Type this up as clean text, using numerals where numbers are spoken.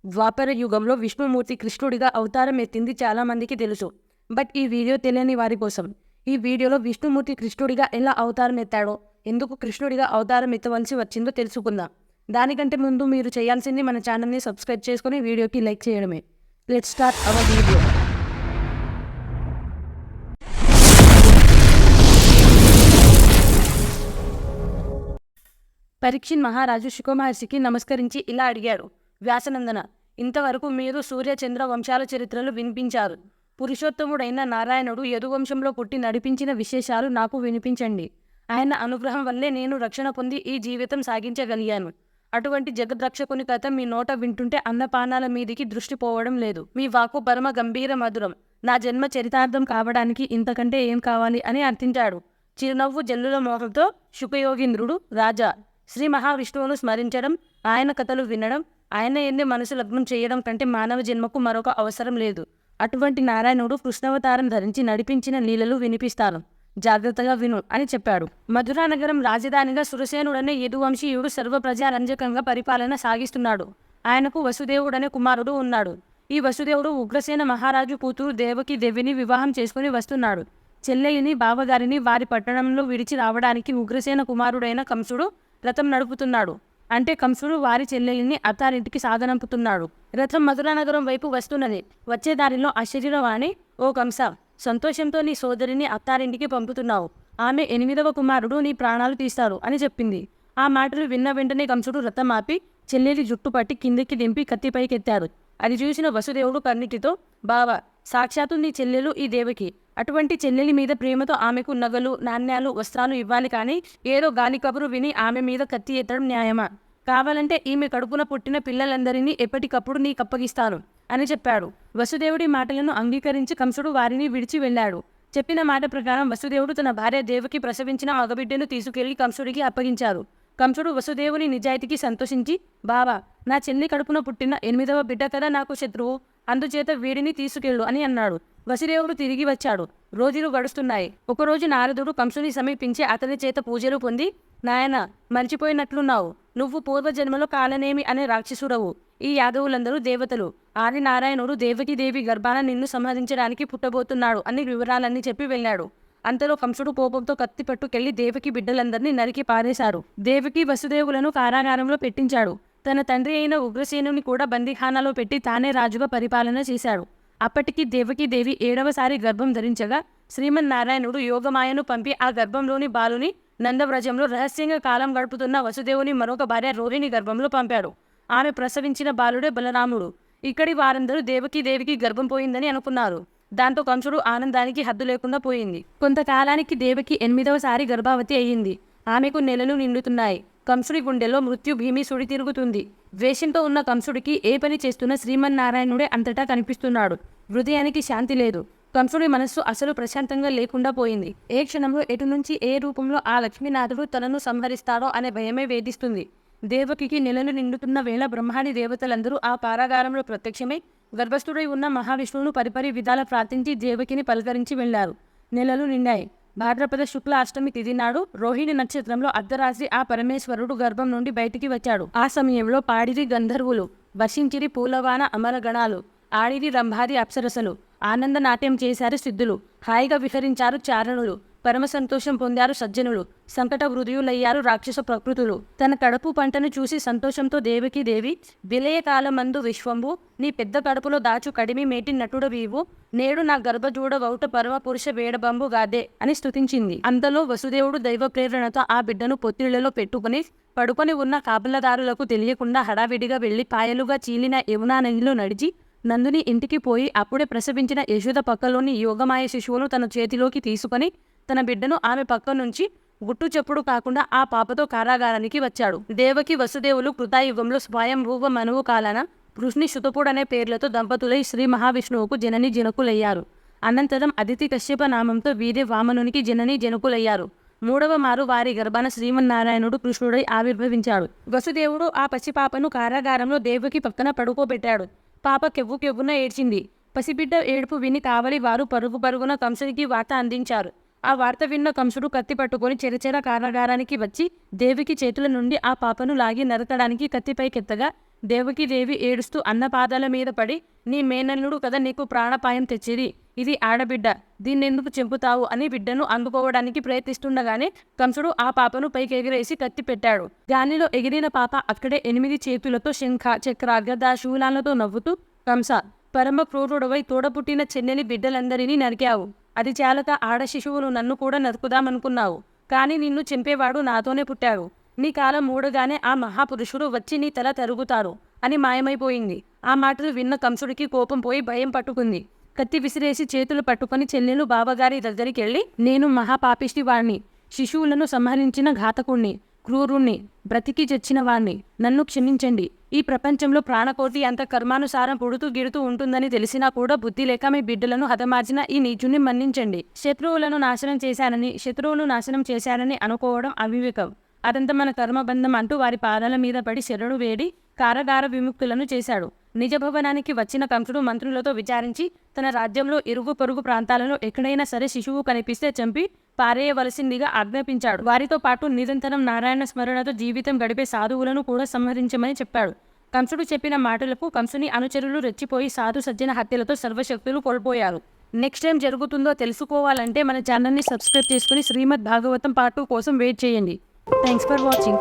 ద్వాపర యుగంలో విష్ణుమూర్తి కృష్ణుడిగా అవతారం ఎత్తింది చాలా మందికి తెలుసు. బట్ ఈ వీడియో తెలియని వారి కోసం. ఈ వీడియోలో విష్ణుమూర్తి కృష్ణుడిగా ఎలా అవతారం ఎత్తాడో, ఎందుకు కృష్ణుడిగా అవతారం ఎత్తవలసి వచ్చిందో తెలుసుకుందాం. దానికంటే ముందు మీరు చేయాల్సింది మన ఛానల్ని సబ్స్క్రైబ్ చేసుకుని వీడియోకి లైక్ చేయడమే. Let's start our video. Parikshit మహారాజు శుకమహర్షికి నమస్కరించి ఇలా అడిగాడు. వ్యాసనందన, ఇంతవరకు మీరు సూర్య చంద్ర వంశాల చరిత్రలు వినిపించారు. పురుషోత్తముడైన నారాయణుడు యదువంశంలో పుట్టి నడిపించిన విశేషాలు నాకు వినిపించండి. ఆయన అనుగ్రహం వల్లే నేను రక్షణ పొంది ఈ జీవితం సాగించగలిగాను. అటువంటి జగద్రక్షకుని కథ మీ నోట వింటుంటే అన్నపానాల మీదికి దృష్టి పోవడం లేదు. మీ వాక్కు పరమ గంభీర మధురం. నా జన్మ చరితార్థం కావడానికి ఇంతకంటే ఏం కావాలి అని అర్థించాడు. చిరునవ్వు జల్లుల మోహంతో శుకయోగీంద్రుడు, రాజా, శ్రీ మహావిష్ణువును స్మరించడం, ఆయన కథలు వినడం, ఆయన ఎన్ని మనసు లగ్నం చేయడం కంటే మానవ జన్మకు మరొక అవసరం లేదు. అటువంటి నారాయణుడు కృష్ణావతారం ధరించి నడిపించిన లీలలు వినిపిస్తాను. జాగ్రత్తగా విను అని చెప్పాడు. మధురా నగరం రాజధానిగా సురసేనుడనే యదువంశీయుడు సర్వప్రజారంజకంగా పరిపాలన సాగిస్తున్నాడు. ఆయనకు వసుదేవుడనే కుమారుడు ఉన్నాడు. ఈ వసుదేవుడు ఉగ్రసేన మహారాజు కూతురు దేవకి దేవిని వివాహం చేసుకుని వస్తున్నాడు. చెల్లెలిని, బావగారిని వారి పట్టణంలో విడిచి రావడానికి ఉగ్రసేన కుమారుడైన కంసుడు రథం నడుపుతున్నాడు. అంటే కంసుడు వారి చెల్లెలిని అత్తారింటికి సాగనంపుతున్నాడు. రథం మధురా నగరం వైపు వస్తున్నది. వచ్చే దారిలో ఆశ్చర్యవాణి, ఓ కంస, సంతోషంతో నీ సోదరిని అత్తారింటికి పంపుతున్నావు. ఆమె 8వ కుమారుడు నీ ప్రాణాలు తీస్తారు అని చెప్పింది. ఆ మాటలు విన్న వెంటనే కంసుడు రథం ఆపి చెల్లెలి జుట్టు పట్టి కిందికి దింపి కత్తిపైకెత్తాడు. అది చూసిన వసుదేవుడు కర్ణిటితో, బావా, సాక్షాత్తు నీ చెల్లెలు ఈ దేవకి. అటువంటి చెల్లెలి మీద ప్రేమతో ఆమెకు నగలు, నాణ్యాలు, వస్త్రాలు ఇవ్వాలి కానీ ఏదో గాలి కబురు విని ఆమె మీద కత్తి ఎత్తడం న్యాయమా? కావాలంటే ఈమె కడుపున పుట్టిన పిల్లలందరినీ ఎప్పటికప్పుడు నీకప్పగిస్తాను అని చెప్పాడు. వసుదేవుడి మాటలను అంగీకరించి కంసుడు వారిని విడిచి వెళ్ళాడు. చెప్పిన మాట ప్రకారం వసుదేవుడు తన భార్య దేవకి ప్రసవించిన మగబిడ్డను తీసుకెళ్లి కంసుడికి అప్పగించారు. కంసుడు వసుదేవుని నిజాయితీకి సంతోషించి, బావా, నా చెల్లి కడుపున పుట్టిన 8వ బిడ్డ కదా నాకు శత్రువు, అందుచేత వీడిని తీసుకెళ్ళు అని అన్నాడు. వసుదేవుడు తిరిగి వచ్చాడు. రోజులు గడుస్తున్నాయి. ఒకరోజు నారదుడు కంసుని సమీపించి అతని చేత పూజలు పొంది, నాయన, మర్చిపోయినట్లున్నావు. నువ్వు పూర్వజన్మలో కాలనేమి అనే రాక్షసుడవు. ఈ యాదవులందరూ దేవతలు. ఆదినారాయణుడు దేవకి దేవి గర్భాన నిన్ను సంహరించడానికి పుట్టబోతున్నాడు అని వివరాలన్నీ చెప్పి వెళ్ళాడు. అంతలో కంసుడు కోపంతో కత్తి పట్టుకెళ్లి దేవకి బిడ్డలందరినీ నరికి పారేశారు. దేవకి వసుదేవులను కారాగారంలో పెట్టించాడు. తన తండ్రి అయిన ఉగ్రసేనుని కూడా బందీఖానాలో పెట్టి తానే రాజుగా పరిపాలన చేశాడు. అప్పటికి దేవకి దేవి 7వసారి గర్భం ధరించగా శ్రీమన్నారాయణుడు యోగమాయను పంపి ఆ గర్భంలోని బాలుని నందవ్రజంలో రహస్యంగా కాలం గడుపుతున్న వసుదేవుని మరొక భార్య రోహిణి గర్భంలో పంపాడు. ఆమె ప్రసవించిన బాలుడే బలరాముడు. ఇక్కడి వారందరూ దేవకి దేవికి గర్భం పోయిందని అనుకున్నారు. దాంతో కంసుడు ఆనందానికి హద్దు లేకుండా పోయింది. కొంతకాలానికి దేవకి 8వసారి గర్భవతి అయ్యింది. ఆమెకు నెలలు నిండుతున్నాయి. కంసుడి గుండెలో మృత్యు భీమిసుడి తిరుగుతుంది. ద్వేషంతో ఉన్న కంసుడికి ఏ పని చేస్తున్న శ్రీమన్నారాయణుడే అంతటా కనిపిస్తున్నాడు. హృదయానికి శాంతి లేదు. కంసుడి మనస్సు అసలు ప్రశాంతంగా లేకుండా పోయింది. ఏ క్షణంలో ఎటు నుంచి ఏ రూపంలో ఆ లక్ష్మీనాథుడు తనను సంహరిస్తాడో అనే భయమే వేధిస్తుంది. దేవకికి నెలలు నిండుతున్న వేళ బ్రహ్మాది దేవతలందరూ ఆ కారాగారంలో ప్రత్యక్షమై గర్భస్థుడై ఉన్న మహావిష్ణువును పరిపరి విధాల ప్రార్థించి దేవకిని పలకరించి వెళ్లారు. నెలలు నిండాయి. భాద్రపద శుక్ల అష్టమి తిథి నాడు రోహిణి నక్షత్రంలో అర్ధరాత్రి ఆ పరమేశ్వరుడు గర్భం నుండి బయటికి వచ్చాడు. ఆ సమయంలో పాడిరి గంధర్వులు, వర్షించిరి పూలవాన అమరగణాలు, ఆడిరి రంభాది అప్సరసలు, ఆనంద నాట్యం చేశారు సిద్ధులు, హాయిగా విహరించారు చారణులు, పరమ సంతోషం పొందారు సజ్జనులు, సంకట హృదయులయ్యారు రాక్షస ప్రకృతులు. తన కడుపు పంటను చూసి సంతోషంతో దేవకి దేవి, విలయకాలమందు విశ్వంబు, నీ పెద్ద కడుపులో దాచు కడిమి మేటి నటుడవీవు, నేడు నా గర్భజూడవౌట పరమ పురుష వేడబంబు గాదే అని స్తుతించింది. అంతలో వసుదేవుడు దైవ ప్రేరణతో ఆ బిడ్డను పొత్తిళ్లలో పెట్టుకుని పడుకొని ఉన్న కాపలదారులకు తెలియకుండా హడావిడిగా వెళ్లి పాయలుగా చీలిన యమునా నదిలో నడిచి నందుని ఇంటికి పోయి అప్పుడే ప్రసవించిన యశోద పక్కలోని యోగమాయ శిశువును తన చేతిలోకి తీసుకుని తన బిడ్డను ఆమె పక్క నుంచి గుట్టు చెప్పుడు కాకుండా ఆ పాపతో కారాగారానికి వచ్చాడు. దేవకి వసుదేవులు కృతాయుగంలో స్వయంభూవ మనువు కాలాన వృష్ణి శుతపుడనే పేర్లతో దంపతులై శ్రీ మహావిష్ణువుకు జనని జనకులయ్యారు. అనంతరం అదితి కశ్యప నామంతో వీరే వామనునికి జనని జనకులయ్యారు. 3వ మారు వారి గర్భాన శ్రీమన్నారాయణుడు కృష్ణుడై ఆవిర్భవించాడు. వసుదేవుడు ఆ పసిపాపను కారాగారంలో దేవకి పక్కన పడుకోబెట్టాడు. పాప కెవ్వు కెవ్వున ఏడ్చింది. పసిబిడ్డ ఏడుపు విని కావలి వారు పరుగు పరుగున కంసునికి వార్త అందించారు. ఆ వార్త విన్న కంసుడు కత్తి పట్టుకొని చెరచెర కారాగారానికి వచ్చి దేవికి చేతుల నుండి ఆ పాపను లాగి నరకడానికి కత్తిపైకెత్తగా దేవకీదేవి ఏడుస్తూ అన్న పాదాల మీద పడి, నీ మేనల్లుడు కదా నీకు ప్రాణాపాయం తెచ్చేది, ఇది ఆడబిడ్డ, దీన్నెందుకు చెంపుతావు అని బిడ్డను అందుకోవడానికి ప్రయత్నిస్తుండగానే కంసుడు ఆ పాపను పైకి ఎగిరేసి కత్తి పెట్టాడు. గాలిలో ఎగిరిన పాప అక్కడే 8 చేతులతో శంఖ, చక్ర, గద, శూలాలతో నవ్వుతూ, కంస, పరమ క్రూరుడవై తోడపుట్టిన చెన్నెలి బిడ్డలందరినీ నరికావు. అది చాలక ఆడ శిశువును నన్ను కూడా నరుకుదామనుకున్నావు. కానీ నిన్ను చంపేవాడు నాతోనే పుట్టాడు. నీ కాలం మూడగానే ఆ మహాపురుషుడు వచ్చి నీ తల తరుగుతారు అని మాయమైపోయింది. ఆ మాటలు విన్న కంసుడికి కోపం పోయి భయం పట్టుకుంది. కత్తి విసిరేసి చేతులు పట్టుకొని చెల్లెలు బావగారి దగ్గరికి వెళ్ళి, నేను మహాపాపిష్టి వాణ్ణి, శిశువులను సంహరించిన ఘాతకుణ్ణి, క్రూరుణ్ణి, బ్రతికి చచ్చిన వాణ్ణి, నన్ను క్షమించండి. ఈ ప్రపంచంలో ప్రాణకోటి అంత కర్మానుసారం పుడుతూ గిడుతూ ఉంటుందని తెలిసినా కూడా బుద్ధి లేక మీ బిడ్డలను హతమార్చిన ఈ నీచుని మన్నించండి. శత్రువులను నాశనం చేశానని అనుకోవడం అవివేకం. అదంతా మన కర్మబంధం అంటూ వారి పాదాల మీద పడి శరణు వేడి కారాగార విముక్తులను చేశాడు. నిజభవనానికి వచ్చిన కంసుడు మంత్రులతో విచారించి తన రాజ్యంలో ఇరుగు పొరుగు ప్రాంతాలలో ఎక్కడైనా సరే శిశువు కనిపిస్తే చంపి పారేయవలసిందిగా ఆజ్ఞాపించాడు. వారితో పాటు నిరంతరం నారాయణ స్మరణతో జీవితం గడిపే సాధువులను కూడా సంహరించమని చెప్పాడు. కంసుడు చెప్పిన మాటలకు కంసుని అనుచరులు రెచ్చిపోయి సాధు సజ్జన హత్యలతో సర్వశక్తులు కోల్పోయారు. నెక్స్ట్ టైం జరుగుతుందో తెలుసుకోవాలంటే మన ఛానల్ని సబ్స్క్రైబ్ చేసుకుని శ్రీమద్ భాగవతం పార్ట్ 2 కోసం వెయిట్ చేయండి. Thanks for watching.